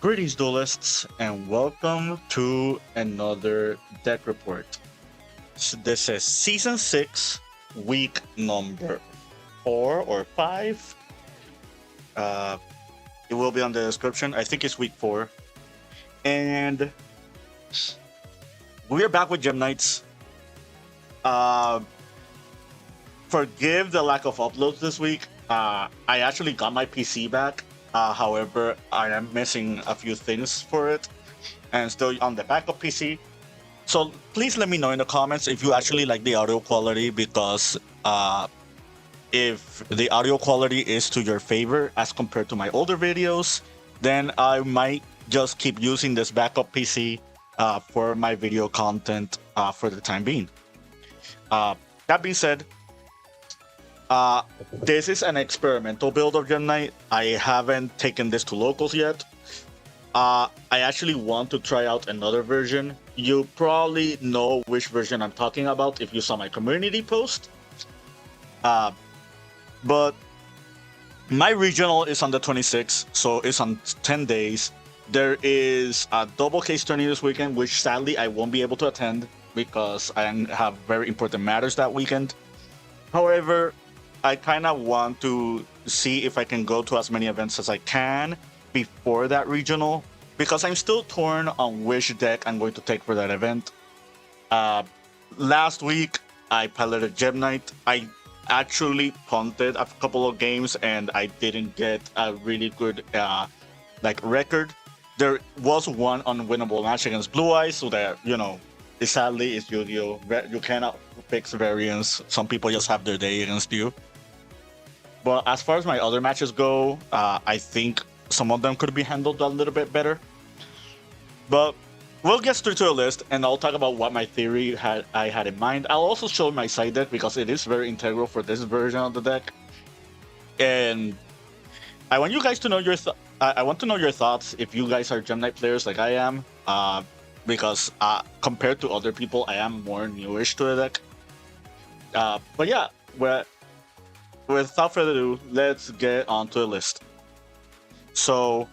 Greetings, duelists, and welcome to another deck report. So this is Season 6, week number 4 or 5. Uh, it will be on the description. I think it's week 4. And we're back with Gem Knights. Forgive the lack of uploads this week. I actually got my PC back. However, I am missing a few things for it and still on the backup PC. So please let me know in the comments if you actually like the audio quality, because if the audio quality is to your favor as compared to my older videos, then I might just keep using this backup PC for my video content for the time being. That being said, this is an experimental build of Gem Knight. I haven't taken this to locals yet. I actually want to try out another version. You probably know which version I'm talking about if you saw my community post. But my regional is on the 26th, so it's on 10 days. There is a double case tourney this weekend, which sadly I won't be able to attend because I have very important matters that weekend. However, I kind of want to see if I can go to as many events as I can before that regional, because I'm still torn on which deck I'm going to take for that event. Last week, I piloted Gem Knight. I actually punted a couple of games and I didn't get a really good record. There was one unwinnable match against Blue Eyes, so that, sadly it's Yu-Gi-Oh! You cannot fix variance. Some people just have their day against you. But as far as my other matches go, I think some of them could be handled a little bit better. But we'll get straight to the list, and I'll talk about what my theory I had in mind. I'll also show my side deck because it is very integral for this version of the deck. And I want you guys to know I want to know your thoughts if you guys are Gem Knight players like I am, because compared to other people, I am more newish to the deck. But yeah, without further ado, let's get onto the list. So,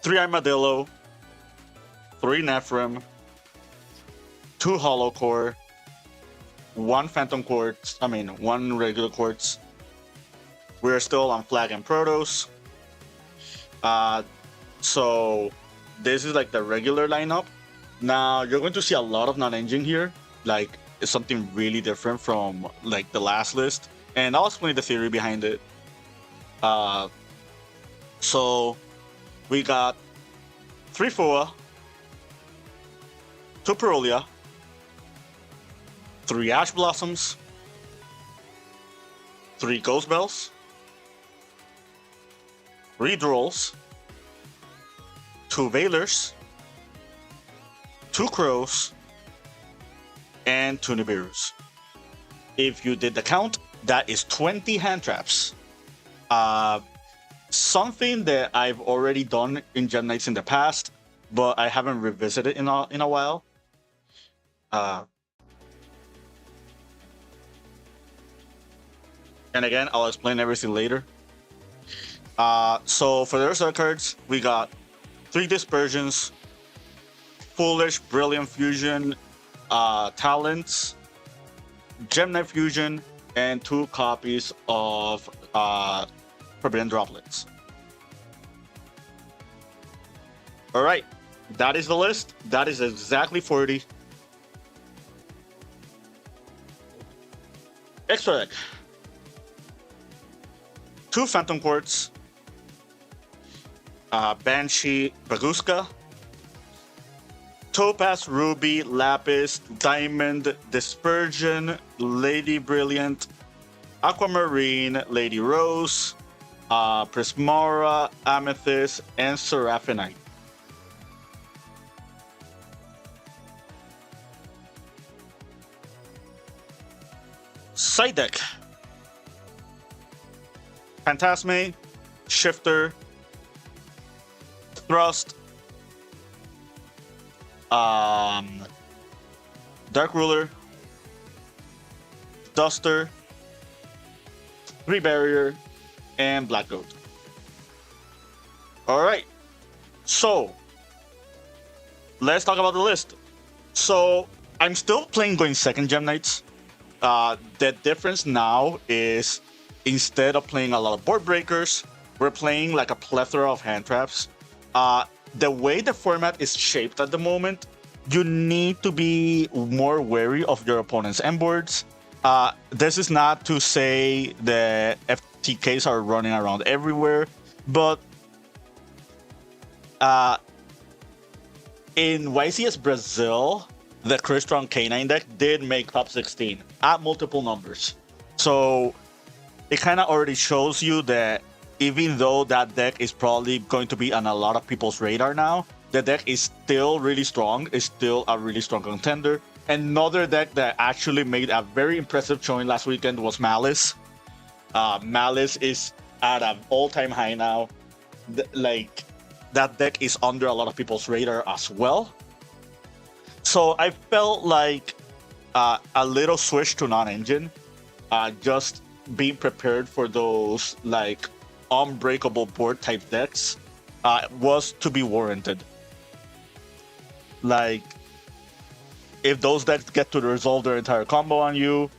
3 Armadillo, 3 Nephrim, 2 Hollow Core, 1 Phantom Quartz, 1 regular Quartz. We're still on Flag and Protos. So, this is like the regular lineup. Now, you're going to see a lot of non-engine here. Like, it's something really different from like the last list. And I'll explain the theory behind it. So, we got 3 Fua, 2 Perulia, 3 Ash Blossoms, 3 Ghost Bells, 3 Drolls, 2 Veilers, 2 Crows, and 2 Nibiru's. If you did the count, that is 20 hand traps. Something that I've already done in Gem Knights in the past, but I haven't revisited in a while. And again, I'll explain everything later. So for the rest of the cards, we got 3 Dispersions, Foolish, Brilliant Fusion, Talents, Gem Knight Fusion, and 2 copies of Forbidden Droplets. Alright, that is the list. That is exactly 40. Extra deck. 2 Phantom Quartz, Banshee Baguska, Topaz, Ruby, Lapis, Diamond, Dispersion, Lady Brilliant, Aquamarine, Lady Rose, Prismara, Amethyst, and Seraphinite. Side deck. Phantasme, Shifter, Thrust, Dark Ruler, Duster, 3 Barrier, and Black Goat. Alright, So let's talk about the list. So I'm still playing going second Gem Knights. The difference now is instead of playing a lot of board breakers, we're playing like a plethora of hand traps. The way the format is shaped at the moment, you need to be more wary of your opponent's end boards. This is not to say that FTKs are running around everywhere, but in YCS Brazil, the Chris Strong K9 deck did make top 16 at multiple numbers. So it kind of already shows you that even though that deck is probably going to be on a lot of people's radar now, the deck is still really strong, is still a really strong contender. Another deck that actually made a very impressive showing last weekend was Malice. Malice is at an all-time high now. That deck is under a lot of people's radar as well. So I felt like a little switch to non-engine, just being prepared for those like unbreakable board type decks was to be warranted. Like, if those decks get to resolve their entire combo on you,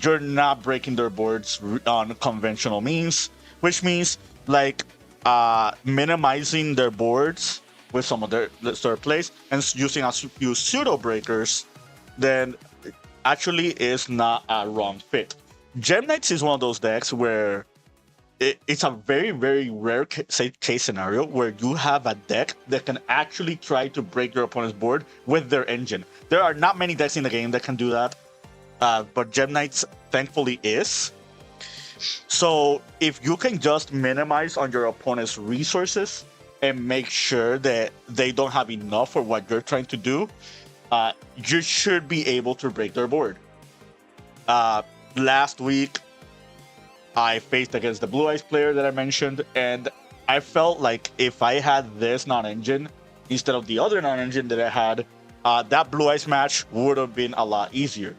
you're not breaking their boards on conventional means, which means like minimizing their boards with some of their plays and using a few pseudo breakers, then actually is not a wrong fit. Gem Knights is one of those decks where it's a very, very rare case scenario where you have a deck that can actually try to break your opponent's board with their engine. There are not many decks in the game that can do that, but Gem Knights thankfully is. So if you can just minimize on your opponent's resources and make sure that they don't have enough for what you're trying to do, you should be able to break their board. Last week, I faced against the Blue Eyes player that I mentioned, and I felt like if I had this non-engine instead of the other non-engine that I had, that Blue Eyes match would have been a lot easier.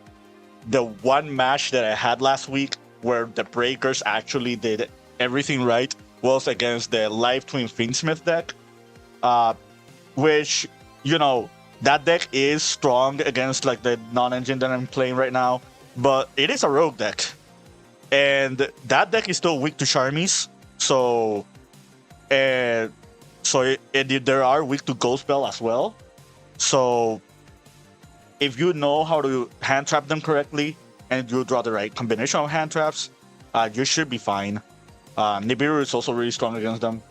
The one match that I had last week where the breakers actually did everything right was against the Live Twin Fiendsmith deck, which, you know, that deck is strong against like the non-engine that I'm playing right now, but it is a rogue deck. And that deck is still weak to Charmies, so there are weak to Ghost Spell as well. So if you know how to hand trap them correctly and you draw the right combination of hand traps, you should be fine. Nibiru is also really strong against them.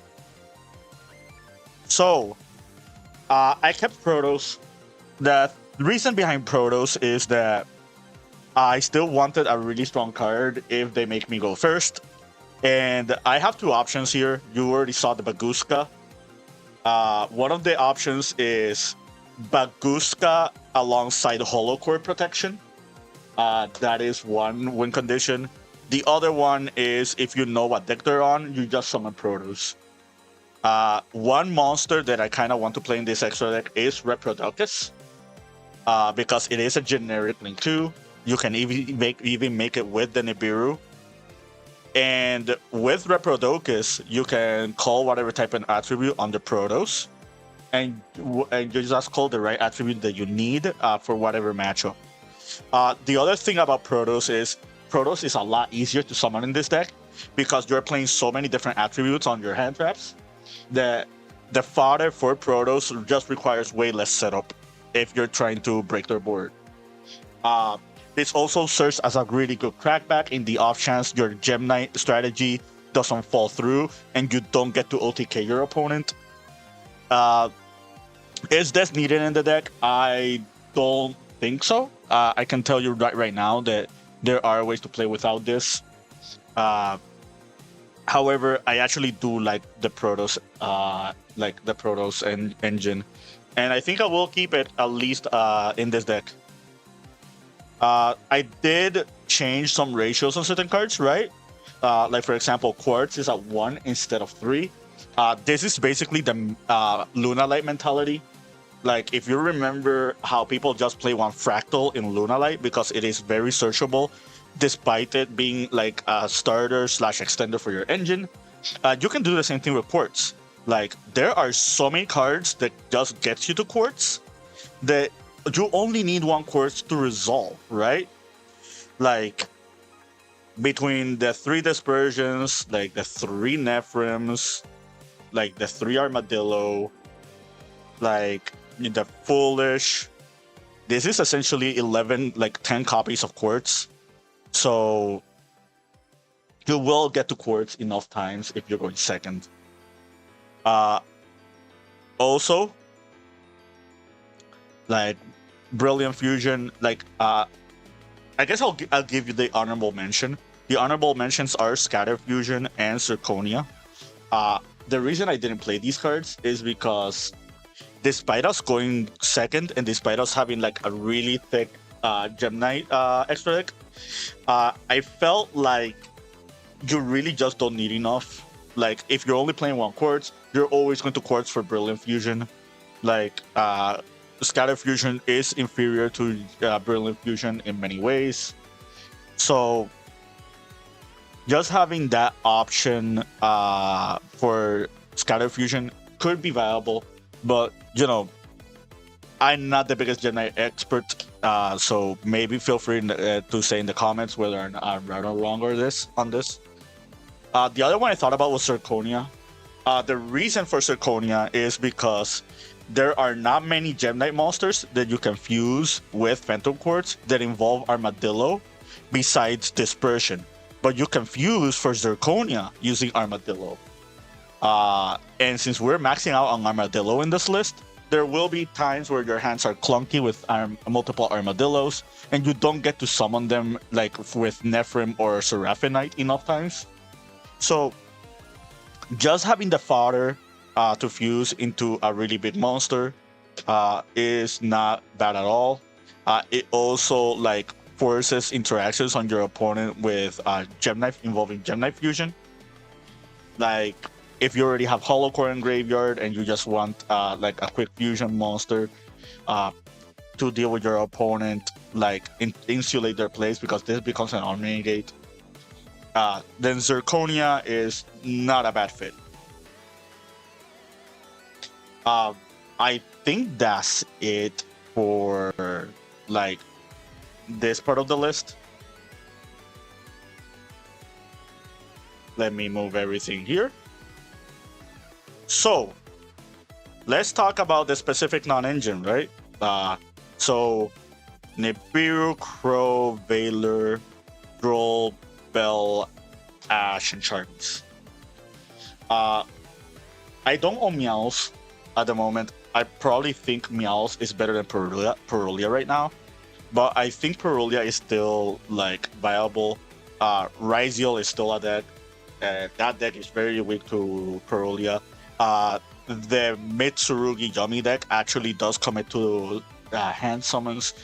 So I kept Protoss. The reason behind Protoss is that I still wanted a really strong card if they make me go first. And I have two options here. You already saw the Baguska. One of the options is Baguska alongside Holocore Protection. That is one win condition. The other one is if you know what deck they're on, you just summon Protoss. One monster that I kind of want to play in this extra deck is Reproducus. Because it is a generic link 2. You can even make it with the Nibiru. And with Reproducus, you can call whatever type of attribute on the Protoss. And you just call the right attribute that you need for whatever matchup. The other thing about Protoss is a lot easier to summon in this deck because you're playing so many different attributes on your hand traps that the fodder for Protoss just requires way less setup if you're trying to break their board. This also serves as a really good crackback in the off chance your Gem Knight strategy doesn't fall through and you don't get to OTK your opponent. Is this needed in the deck? I don't think so. I can tell you right now that there are ways to play without this. However, I actually do like the Protoss, engine, and I think I will keep it at least in this deck. I did change some ratios on certain cards, right? Like, for example, Quartz is at 1 instead of 3. This is basically the Luna Light mentality. Like, if you remember how people just play one Fractal in Luna Light because it is very searchable, despite it being like a starter / extender for your engine, you can do the same thing with Quartz. Like, there are so many cards that just gets you to quartz that you only need one quartz to resolve, right? Like, between the 3 dispersions, like the 3 Nephrims, like the 3 Armadillo, like the Foolish. This is essentially 11, like 10 copies of quartz. So you will get to quartz enough times if you're going second. Also, like Brilliant Fusion, like I guess I'll give you the honorable mention. The honorable mentions are Scatter Fusion and Zirconia. The reason I didn't play these cards is because despite us going second and despite us having like a really thick Gem Knight extra deck, I felt like you really just don't need enough. Like, if you're only playing one quartz, you're always going to quartz for Brilliant Fusion. Like, Scatter Fusion is inferior to Brilliant Fusion in many ways. So, just having that option for Scatter Fusion could be viable, but you know, I'm not the biggest Gem Knight expert, so maybe feel free to say in the comments whether I'm right or wrong on this. The other one I thought about was Zirconia. The reason for Zirconia is because there are not many Gem Knight monsters that you can fuse with Phantom Quartz that involve Armadillo besides Dispersion. But you can fuse for Zirconia using Armadillo. And since we're maxing out on Armadillo in this list, there will be times where your hands are clunky with multiple Armadillos, and you don't get to summon them like with Nephrim or Seraphinite enough times. So just having the fodder to fuse into a really big monster is not bad at all. It also like forces interactions on your opponent with Gem Knight involving Gem Knight fusion. Like, if you already have Hollow Core in graveyard and you just want like a quick fusion monster to deal with your opponent, like insulate their plays because this becomes an Omnigate, then Zirconia is not a bad fit. I think that's it for like this part of the list. Let me move everything here. So let's talk about the specific non-engine, right? So Nibiru, Crow, Valor, Droll, Bell, Ash, and Charmies. I don't own Meows at the moment. I probably think Meows is better than Perulia right now, but I think Perulia is still like viable. Ryziel is still a deck. That deck is very weak to Perulia. The Mitsurugi Yummy deck actually does commit to hand summons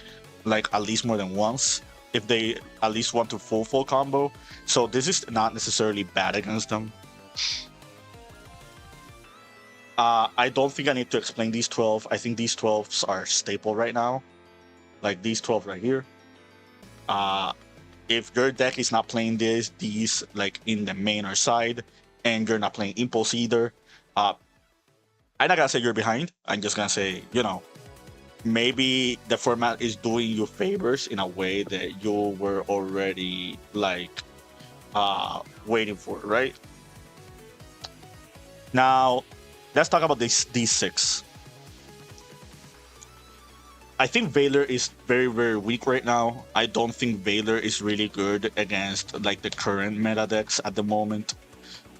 like at least more than once if they at least want to full combo. So this is not necessarily bad against them. I don't think I need to explain these 12. I think these 12s are staple right now. Like these 12 right here. If your deck is not playing these like in the main or side, and you're not playing Impulse either, I'm not gonna say you're behind. I'm just gonna say, you know, maybe the format is doing you favors in a way that you were already like waiting for, right? Now, let's talk about these six. I think Valor is very, very weak right now. I don't think Valor is really good against like the current meta decks at the moment.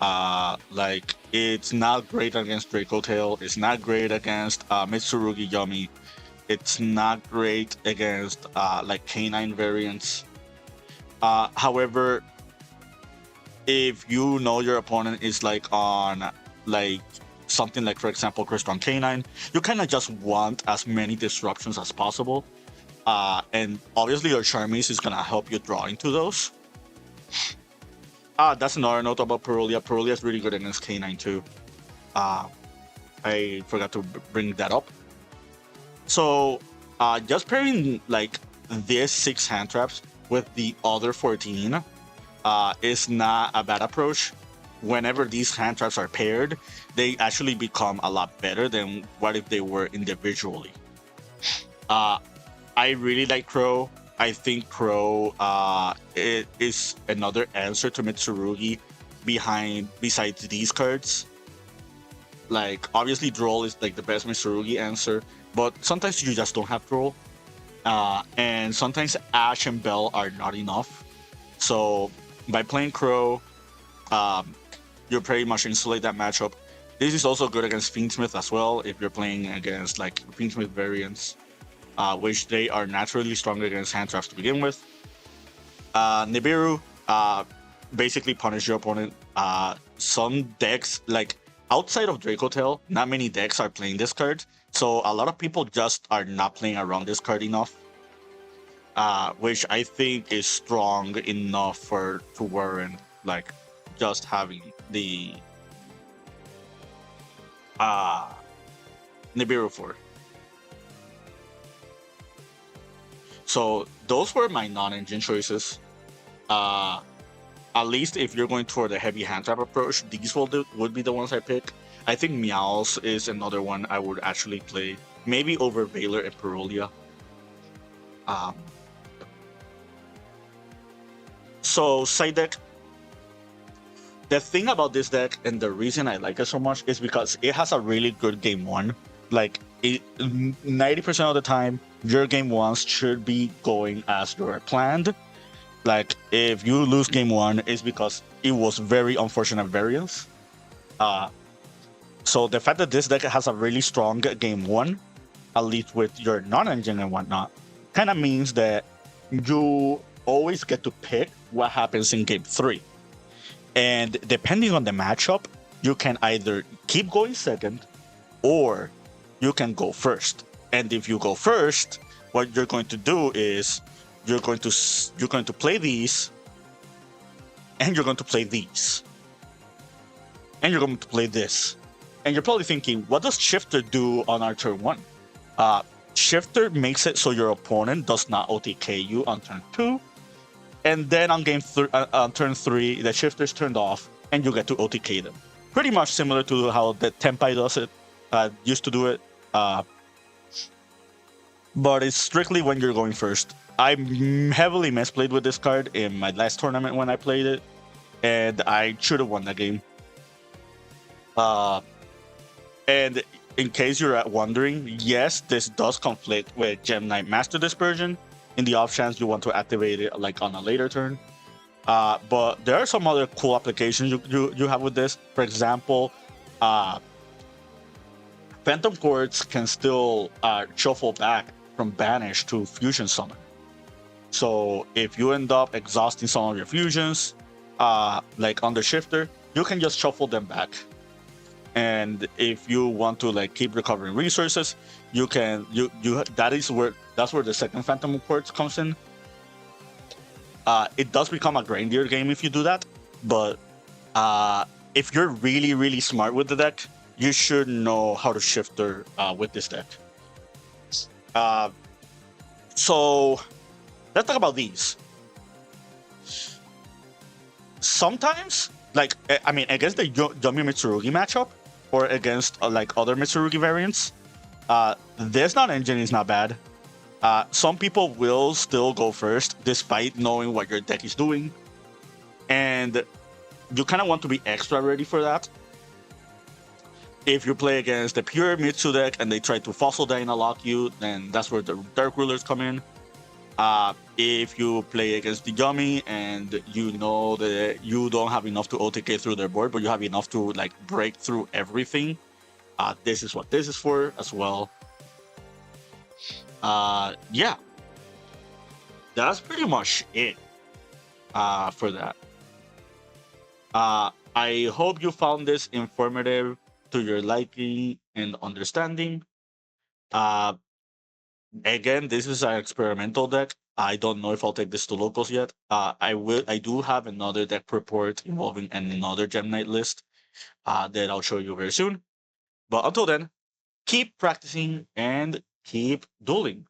Like, it's not great against Draco Tail. It's not great against Mitsurugi Yummy. It's not great against like Canine variants. However, if you know your opponent is like on like something like, for example, Crystal Canine, you kind of just want as many disruptions as possible. And obviously your Charmies is gonna help you draw into those. That's another note about Perulia. Perulia is really good against Canine too. I forgot to bring that up. So just pairing like these 6 hand traps with the other 14 is not a bad approach. whenever these hand traps are paired, they actually become a lot better than what if they were individually. Uh, I really like Crow. I think Crow it is another answer to Mitsurugi besides these cards. Like obviously Droll is like the best Mitsurugi answer, but sometimes you just don't have Droll. And sometimes Ash and Bell are not enough. So by playing Crow, um, you pretty much insulate that matchup. This is also good against Fiendsmith as well if you're playing against like Fiendsmith variants, which they are naturally stronger against hand traps to begin with. Nibiru basically punish your opponent. Some decks, like outside of Dracotail, not many decks are playing this card. So a lot of people just are not playing around this card enough. Which I think is strong enough for to warrant like just having the uh Nibiru for. So those were my non-engine choices. Uh at least if you're going toward the heavy hand trap approach, these would be the ones I pick. I think Meows is another one I would actually play, maybe over Valor and Perulia. Um, so side deck, the thing about this deck and the reason I like it so much is because it has a really good game one. Like 90% of the time, your game ones should be going as you're planned. Like if you lose game one, it's because it was very unfortunate variance. Uh, so the fact that this deck has a really strong game one, at least with your non-engine and whatnot, kind of means that you always get to pick what happens in game three. And depending on the matchup, you can either keep going second or you can go first. And if you go first, what you're going to do is you're going to play these, and you're going to play these, and you're going to play this. And you're probably thinking, what does Shifter do on our turn one? Shifter makes it so your opponent does not OTK you on turn two, and then on turn three, the Shifter's turned off, and you get to OTK them. Pretty much similar to how the Tenpai does it, used to do it. But it's strictly when you're going first. I heavily misplayed with this card in my last tournament when I played it, and I should have won that game. And in case you're wondering, yes, this does conflict with Gem Knight Master Dispersion in the off chance you want to activate it like on a later turn. But there are some other cool applications you have with this. For example, Phantom Quartz can still shuffle back from Banish to Fusion Summon. So if you end up exhausting some of your fusions, like on the Shifter, you can just shuffle them back. And if you want to like keep recovering resources, you can that's where the second Phantom Quartz comes in. It does become a grindier game if you do that, but if you're really smart with the deck, you should know how to Shifter with this deck. So let's talk about these. Sometimes, like I mean, against the Yomi Mitsurugi matchup or against like other Mitsurugi variants, this non-engine is not bad. Some people will still go first despite knowing what your deck is doing, and you kind of want to be extra ready for that. If you play against the pure Mitsu deck and they try to Fossil Dyna lock you, then that's where the Dark Rulers come in. If you play against the Yummy and you know that you don't have enough to OTK through their board, but you have enough to like break through everything, this is what this is for as well. Yeah, that's pretty much it for that. I hope you found this informative to your liking and understanding. Again, this is an experimental deck. I don't know if I'll take this to locals yet. I do have another deck report involving another Gem Knight list that I'll show you very soon. But until then, keep practicing and keep dueling.